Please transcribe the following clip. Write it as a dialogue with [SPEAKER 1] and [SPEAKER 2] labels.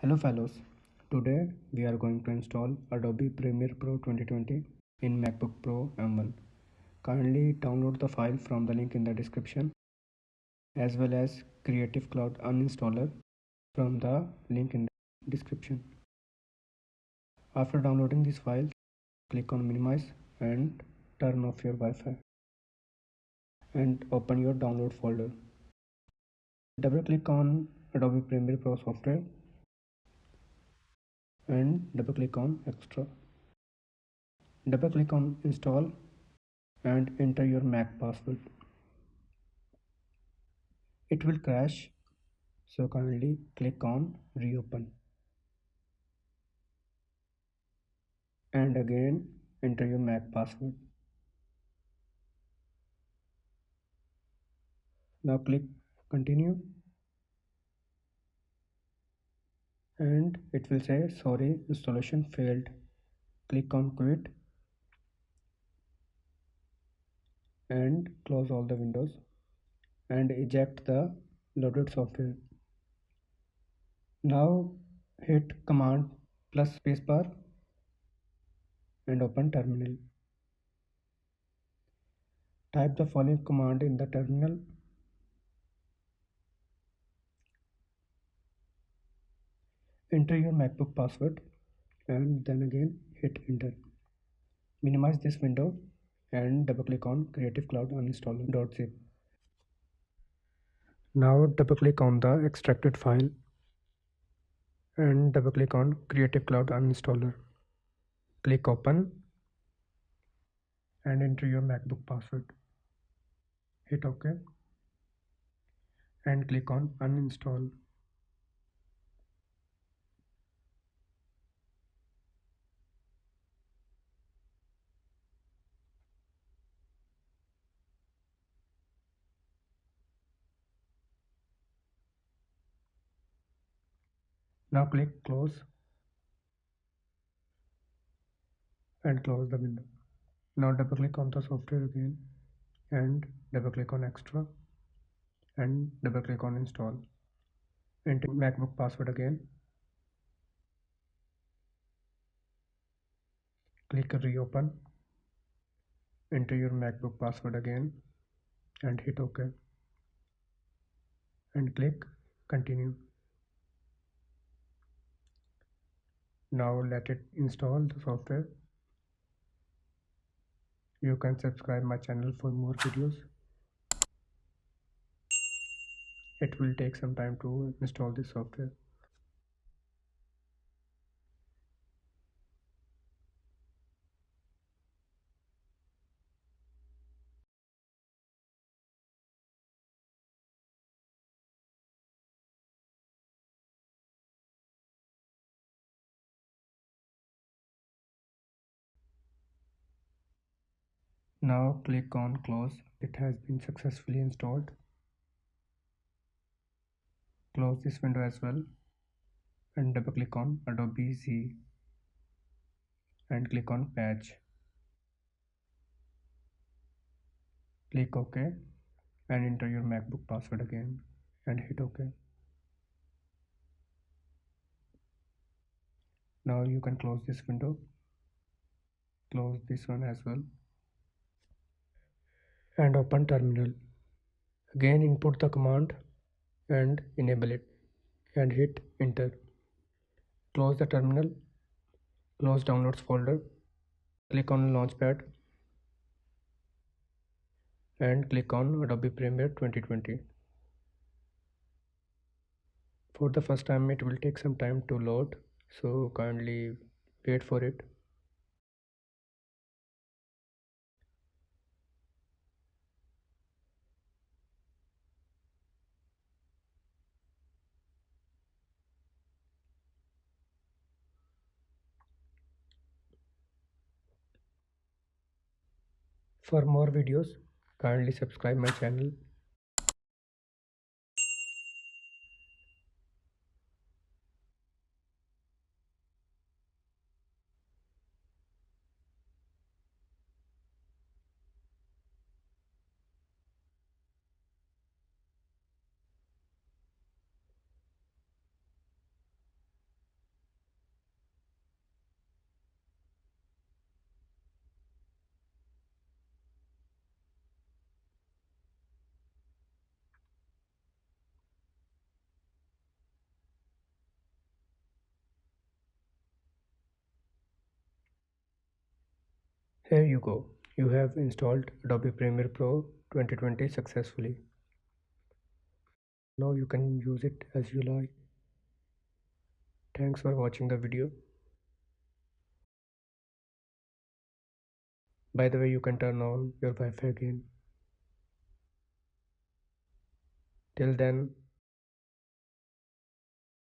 [SPEAKER 1] Hello fellows, today we are going to install Adobe Premiere Pro 2020 in Macbook Pro M1. Kindly download the file from the link in the description as well as Creative Cloud Uninstaller from the link in the description. After downloading this file, click on minimize and turn off your Wi-Fi and open your download folder. Double click on Adobe Premiere Pro software and double click on extra. Double click on install and enter your Mac password. It will crash, so kindly click on reopen and again enter your Mac password. Now click continue and it will say sorry, installation failed. Click on quit and close all the windows and eject the loaded software. Now hit command plus spacebar and open terminal. Type the following command in the terminal. Enter your Macbook password and then again hit enter. Minimize this window and double click on Creative Cloud Uninstaller.zip. Now double click on the extracted file and double click on Creative Cloud Uninstaller. Click open and enter your Macbook password. Hit OK and click on uninstall. Now click close and close the window. Now double click on the software again and double click on extra and double click on install. Enter Macbook password again. Click reopen. Enter your Macbook password again and hit OK and click continue. Now let it install the software. You can subscribe my channel for more videos. It will take some time to install this software. Now click on close. It has been successfully installed. Close this window as well and double click on Adobe Z and click on patch. Click OK and enter your Macbook password again and hit OK. Now you can close this window, close this one as well and open terminal. Again input the command and enable it and hit enter. Close the terminal, close downloads folder, click on launchpad and click on Adobe Premiere 2020. For the first time it will take some time to load, so kindly wait for it. For more videos, kindly subscribe my channel. Here you go. You have installed Adobe Premiere Pro 2020 successfully. Now you can use it as you like. Thanks for watching the video. By the way, you can turn on your Wi-Fi again. Till then,